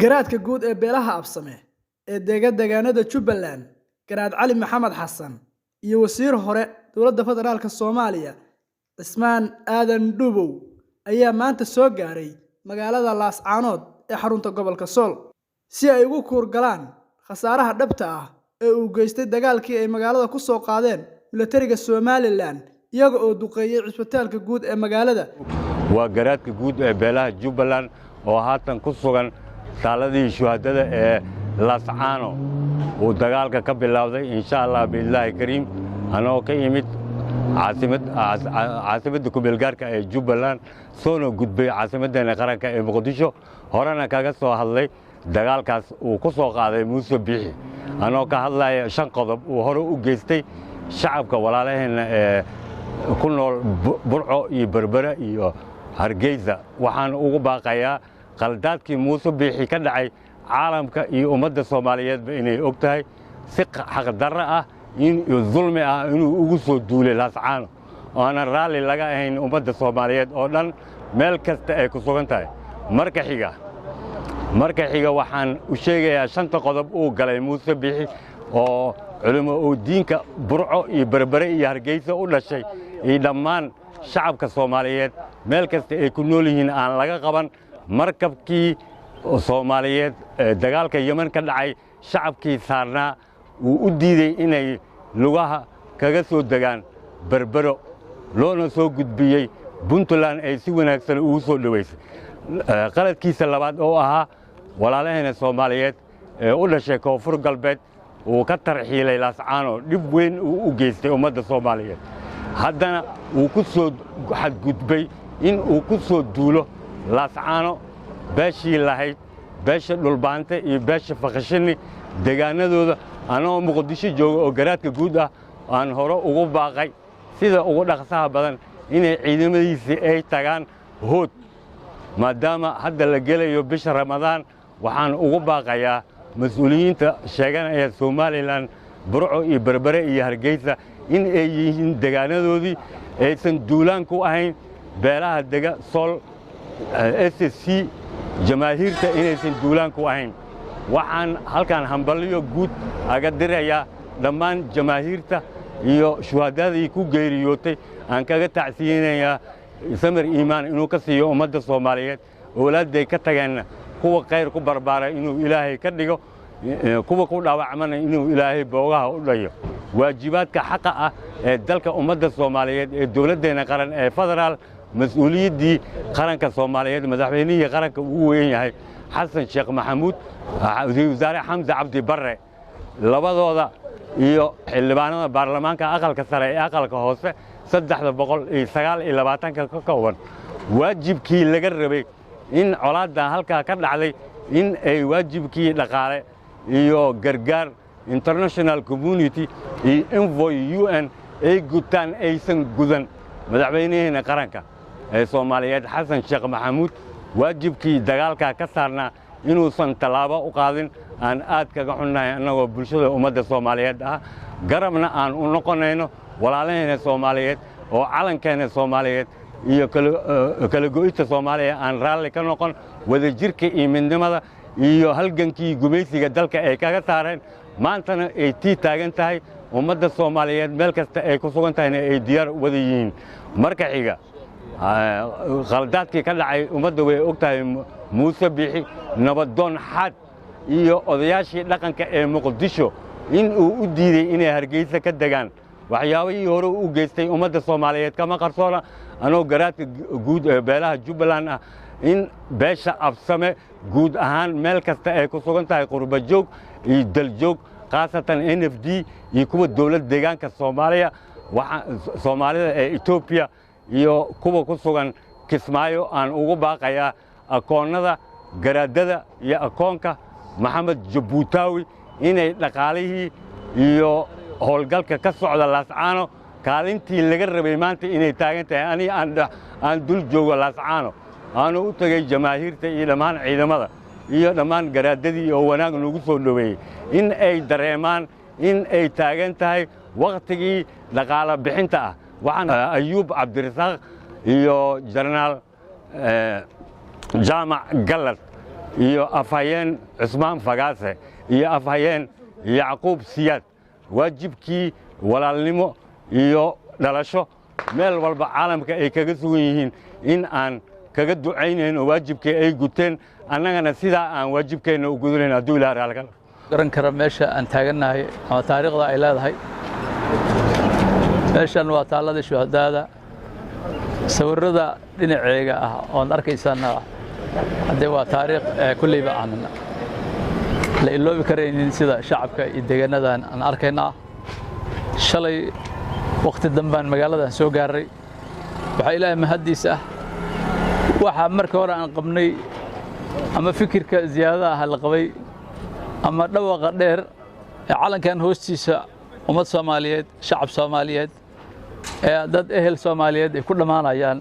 garaadka guud ee beelaha absame ee deegaanada Jubbaland garaad Cali Maxamed Xasan iyo wasiir hore dowladda federaalka Soomaaliya Cismaan Aadan Dhubow ayaa maanta soo gaaray magaalada Laascaanood ee xarunta gobolka Sool si ay ugu kuurgalaan khasaaraha dhabta ah ee uu geystay dagaalkii ay magaalada ku soo qaadeen militariga Somaliland iyaga oo duqeeyay cisbitaalka guud ee magaalada waa garaadka guud ee beelaha Jubbaland oo haatan ku sugan saaladii shuhadada ee Laascaano uu dagaalka ka bilowday insha Allah billahi kariim anoo ka yimid caasimadda ku-meelgaarka ee Jubbaland soona gudbay caasimaddeena qaranka ee Muqdisho horena kaga soo hadlay dagaalkaas uu ku soo qaaday Muuse Biixi anoo ka hadlaya 5 qodob uu hore u geystay shacabka walaalaheena ee ku nool Burco iyo Berbera iyo Hargeysa waxaan ugu baaqayaa qaldaadkii Muuse Biixi ka dhacay caalamka iyo ummadda Soomaaliyeed inay ogtahay si xaq darro ah in zulmi ah inuu ugu soo duulay Laascaano oo raalli laga ahayn ummadda Soomaaliyeed oo dhan meel kasta ay ku sugan tahay marka xiga waxaan u sheegayaa 5 qodob uu galay Muuse Biixi oo culimo oo diinka Burco iyo Berbera iyo Hargeysa u dhashay iyo dhammaan shacabka Soomaaliyeed meel kasta ay ku nool yihiin aan laga qaban markabkii Soomaaliyeed dagaalka Yemen ka dhacay shacabkii saarnaa uu u diiday inay lugaha kaga soo degaan Berbero loona soo gudbiyay Puntland ay si wanaagsan ugu soo dhaweysay qaladkiisa labaad oo ahaa walaalaheena Soomaaliyeed ee u dhashay Koonfur Galbeed uu ka tarxiilay Laascaano dib weyn u geystay ummadda Soomaaliyeed haddana uu ku soo xadgudbay in uu ku soo duulo Laascaano beeshii lahayd beesha dhulbaante iyo beesha faqashini deegaanadooda anoo Muqdisho jooga oo garaadka guud ah aan hore ugu baaqay sida ugu dhaqsaha badan inay ciidamadiisa ay tagaan hood maadaama hadda la gelayo bisha Ramadaan waxaan ugu baaqayaa mas'uuliyiinta sheeganaya Somaliland Burco iyo Berbera iyo Hargeysa in ay yihiin deegaanadoodii aysan duulaan ku ahayn beelaha dega Sool SSC jamaahiirta inaysan duulaan ku ahayn waxaan halkan hambaliyo guud aga dirayaa dhammaan jamaahiirta iyo shuhadadii ku geeriyootay aan kaga tacsiyeenayaa samir iimaan inuu ka siiyo ummadda Soomaaliyeed awlaaday ka tageen kuwa khayr ku barbaaray inuu Ilaahay ka dhigo kuwa ku dhaawacmana inuu Ilaahay boogaha u dhayo waajibaadka xaqa ah ee dalka ummadda Soomaaliyeed ee dawladdeena qaran ee federaal mas'uuliyadii qaranka Soomaaliyeed madaxweynihii qaranka ugu weyn yahay Xasan Sheekh Maxamuud wasaare Xamza Cabdi Barre labadooda iyo xildhibaanada baarlamaanka aqalka sare ee aqalka hoose 329 ka kooban waajibkii laga rabay in colaadda halka ka dhacday in ay waajibkii dhaqaale iyo gargaar international community iyo envoy UN ay gutaan aysan gudan madaxweynaheena qaranka ee Soomaaliyeed Xasan Sheekh Maxamuud waajibkii dagaalka ka saarnaa inuusan talaabo u qaadin aan aad kaga xunnahay annagoo bulshada ummadda Soomaaliyeed ah garabna aan u noqonayno walaalaheena Soomaaliyeed oo calankeena Soomaaliyeed iyo kala go'ista Soomaaliya aan raalli ka noqon wadajirka iyo midnimada iyo halgankii gumaysiga dalka ay kaga saareen maantana ay tii taagan tahay ummadda Soomaaliyeed meel kasta ay ku sugan tahay ay diyaar wada yihiin marka xiga qaldaadkii ka dhacay ummadda way ogtahay Muuse Biixi nabadoon xad iyo odayaashii dhaqanka ee Muqdisho in uu u diiday inay Hargeysa ka degaan waxyaabihii hore u geystay ummadda Soomaaliyeed kama qarsoona anoo garaadka guud ee beelaha Jubbaland ah in beesha absame guud ahaan meel kasta ay ku sugan tahay qurba joog iyo daljoog khaasatan NFD iyo kuwa dawladda deegaanka Soomaaliya Soomaalida ee Ethiopia iyo kuwa ku sugan Kismaayo aan ugu baaqayaa akoonnada garaadada iyo akoonka Maxamed Jabuutawi inay dhaqaalihii iyo howlgalka ka socda Laascaano kaalintii laga rabay maanta inay taagan tahay aan dul joogo Laascaano aanu u tagay jamaahiirta iyo dhammaan ciidamada iyo dhammaan garaadadii oo wanaag nagu soo dhaweeyay in ay dareemaan in ay taagan tahay waqtigii dhaqaale bixinta ah waxaan Ayuub Cabdirasaaq iyo General Jaamac Galad iyo afhayeen cusmaan fagaase iyo afhayeen yacquub siyaad waajibkii walaalnimo iyo dhalasho meel walba caalamka ay kaga sugan yihiin in aan kaga ducaynayno waajibkii ay guteen annagana sidaa aan waajibkeenna u gudanayn hadduu ilaahay raalli garan kara meesha aan taagannahay ama taariikhda ay leedahay meeshan waa taalladii shuhadaada sawirrada dhinaceega ah oon arkaysaana haddee waa taariikh kulleyba aanan la iloobi karaynin sida shacabka iyo deegaanadan aan arkaynaa shalay waqti dambaan magaaladan soo gaaray waxaa ilaahay mahaddiis ah waxa marka hore aan qabnay ama fikirka ziyaadada ah la qabay ama dhawaqa dheer ee calankan hoostiisa ummad Soomaaliyeed shacab Soomaaliyeed ee dad ehel Soomaaliyeed ay ku dhamaanayaan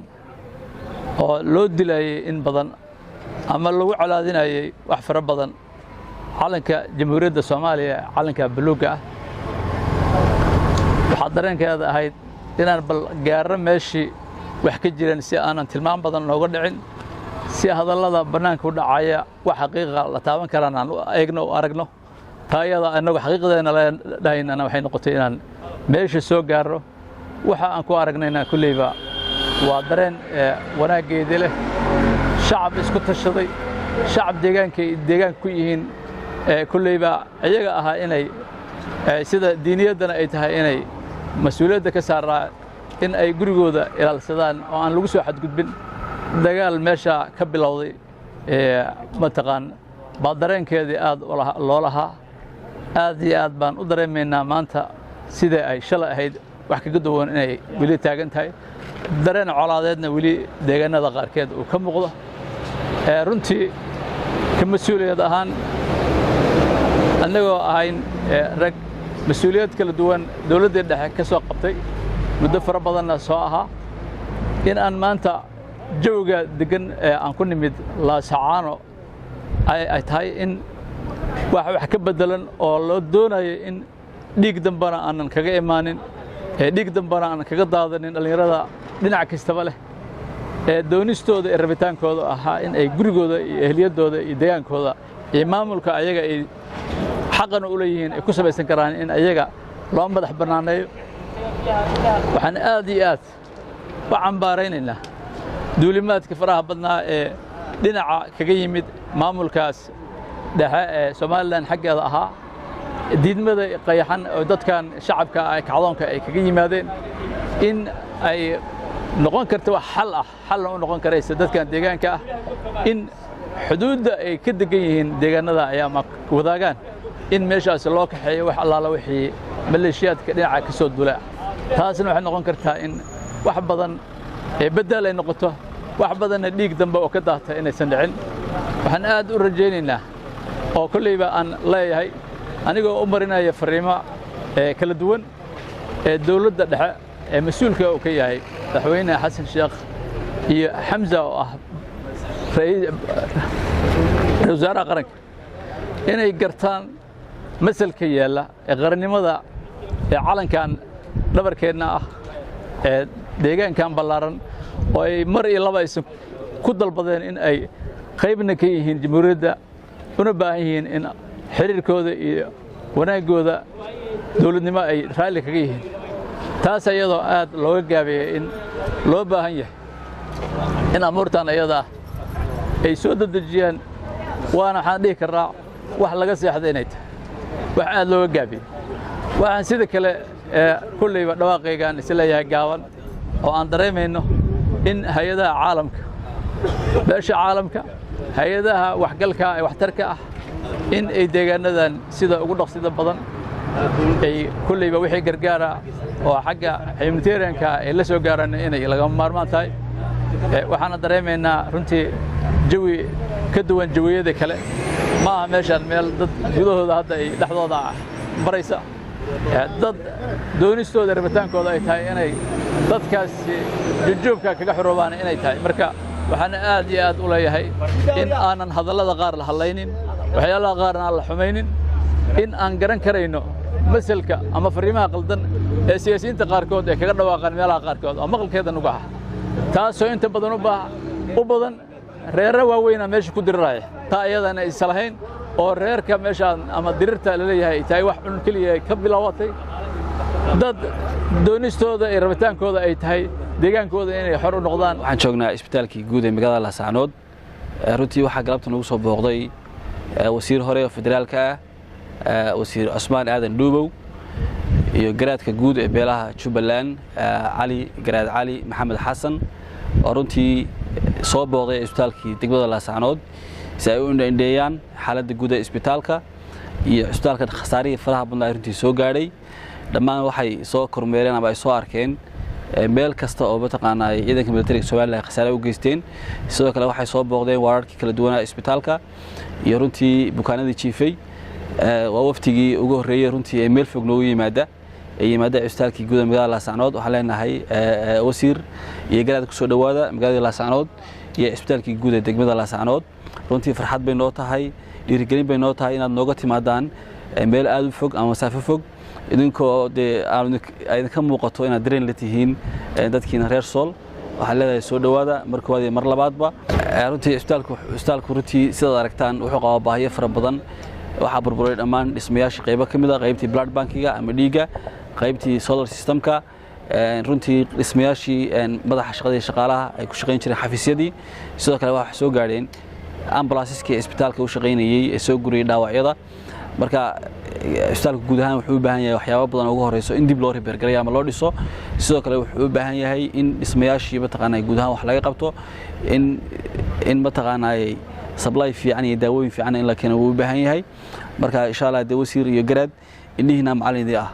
oo loo dilayay in badan ama lagu calaadinayay wax fara badan calanka jamhuuriyadda Soomaaliya calanka buluuga ah waxa dareenkeeda ahayd inaan bal gaaro meeshii wax ka jiraan si aanan tilmaam badan looga dhicin si hadallada banaanka u dhacaya wax xaqiiqa la taaban karaan aan eegno aragno taayada anagu xaqiiqadeena leeyahay waxay noqotay inaan meesha soo gaaro waxa aan ku aragnayna kulleyba waa dareen wanaageeda leh shacab isku tashaday shacab deegaanka ku yihiin kulleyba iyaga aha inay sida diiniyadana ay tahay inay mas'uuliyadda ka saaraa in ay gurigooda ilaalsadaan oo aan lagu soo xadgudbin dagaal meesha ka bilowday mataqaan baa dareenkeedii aad loo lahaa aad iyo aad baan u dareemaynaa maanta sida ay shalay ahayd wax kaga duwan inay weli taagan tahay dareen colaadeedna weli deegaanada qaarkeed uu ka muuqdo runtii ka mas'uuliyad ahaan annagoo ahayn rag mas'uuliyad kala duwan dawladda dhexe ka soo qabtay muddo fara badanna soo ahaa in aan maanta jawga degan aan ku nimid Laasacaano ay tahay in wax ka bedelan oo loo doonayo in dhiig dambana aanan kaga imaanin dhiig dambana aanan kaga daadanin dhalinyarada dhinac kastaba leh doonistooda ee rabitaankooda ahaa in ay gurigooda iyo ehliyadooda iyo deegaankooda iyo maamulka ayaga ay xaqan u leeyihiin ay ku samaysan karaan in ayaga loo madax banaaneeyo waxaan aad iyo aad u cambaaraynaynaa duulimaadka faraha badnaa ee dhinaca kaga yimid maamulkaas dhexe ee Soomaaliland xaggeeda ahaa diidmada qayaxan oo dadkan shacabka ay kacdoonka ay kaga yimaadeen in ay noqon karto wax xal u noqon karaysa dadkan deegaanka ah in xuduudda ay ka degan yihiin deegaanada ayaa ma wadaagaan in meeshaas loo kaxeeyo wax allaala wixii maleeshiyaadka dhinaca ka soo dulaa taasina waxay noqon kartaa in wax badan bedel ay noqoto wax badan dhiig dambe oo ka daata inaysan dhicin waxaan aad u rajaynaynaa oo kulleyba aan leeyahay anigoo u marinaya fariimo kala duwan ee dawladda dhexe ee mas'uulka uu ka yahay madaxweyne xasan sheekh iyo xamza oo ah ra'iisul wasaaraha qaranka inay gartaan masalka yaala ee qarannimada ee calankan dhabarkeedna ah ee deegaankan ballaaran oo ay mar iyo laba aysan ku dalbadeen in ay qaybna ka yihiin jamhuuriyadda una baahan yihiin in xiriirkooda iyo wanaagooda dawladnimo ay raalli kaga yihiin taas ayadoo aad looga gaabeeyay in loo baahan yahay in amuurtan ayada ay soo dadejiyaan waana waxaan dhihi karaa wax laga seexday inay tahay wax aad looga gaabiyey waxaan sida kale kulleyba dhawaaqaygaan isleeyahay gaaban oo aan dareemayno in hay'adaha caalamka beesha caalamka hay'adaha waxgalka ee waxtarka ah in ay deegaanadan sida ugu dhaqsida badan ay kulleyba wixii gargaara oo xagga humanitarianka ay la soo gaaraan inay laga maarmaan tahay waxaan dareemaynaa runtii jawi ka duwan jawiyada kale ma aha meeshan meel dad gudahooda hadda ay dhaxdooda baraysa dad doonistooda rabitaankooda ay tahay inay dadkaas joogjoogka kaga xoroobaan inay tahay marka waxaan aad iyo aad u leeyahay in aanan hadallada qaar la hadlaynin waxyaalaha qaarna aan la xumaynin in aan garan karayno masalka ama fariimaha qaldan ee siyaasiyiinta qaarkood ee kaga dhawaaqaan meelaha qaarkood oo maqalkeeda nuga ah taasoo inta badan u badan reero waaweyn meesha ku diriraya taa iyadana is lahayn oo reerka meeshaan ama dirirta la leeyahay tahay wax cun kaliya ka bilaabatay dad doonistooda iyo rabitaankooda ay tahay deegaankooda inay xor u noqdaan. waxaan joognaa isbitaalkii guud ee magaalada Laascaanood runtii waxaa galabta nagu soo booqday wasiir hore oo federaalka ah wasiir Cusmaan Aadan Dhuubow iyo garaadka guud ee beelaha Jubbaland garaad Cali Maxamed Xasan oo runtii soo booqday isbitaalkii degmada Laascaanood si ay u indheeyaan xaaladda guud ee isbitaalka iyo isbitaalka khasaarihii faraha badan ay runtii soo gaadhay dhammaan waxay soo kormeereen ama ay soo arkeen meel kasta oo mataqaanaa ciidanka militariga Soomaaliya khasaare u geysteen sidoo kale waxay soo booqdeen waararkii kala duwan ee isbitaalka iyo runtii bukaanadii jiifay waa waftigii ugu horeeyay runtii ee meel fog noogu yimaada isbitaalkii guud ee magaalada Laascaanood waxaan leenahay wasiir iyo garaad ku soo dhawaada magaalada Laascaanood iyo isbitaalkii guud ee degmada Laascaanood runtii farxad bay noo tahay dhiirigelin bay noo tahay inaad nooga timaadaan meel aad u fog ama masaafo fog idinkoo idinka muuqato inaad dareen la tihiin dadkiina reer Sool waxaan leedahay soo dhawaada mar koowaad iyo mar labaadba runtii isbitaalku runtii sidaad aragtaan wuxuu qabaa baahiyo fara badan waxaa burburay dhammaan dhismayaasha qaybo ka mid ah qaybtii blood bankiga ama dhiiga qaybtii solar systemka runtii dhismayaashii madaxa shaqada shaqaalaha ay ku shaqeyn jireen xafiisyadii sidoo kale waxa soo gaadheen ambulanceska isbitaalka u shaqeynayay ee soo guriyay dhaawacyada marka isbitaalku guud ahaan wuxuu u baahan yahay waxyaabo badan ugu horeyso in dib loo repair gareeyo ama loo dhiso sidoo kale wuxuu u baahan yahay in dhismayaashii mataqaanaa guud ahaan wax laga qabto in mataqaanaa supply fiican iyo daawooyin fiican in la keeno uu u baahan yahay marka insha Allah wasiir iyo garaad inihina macallinidii ah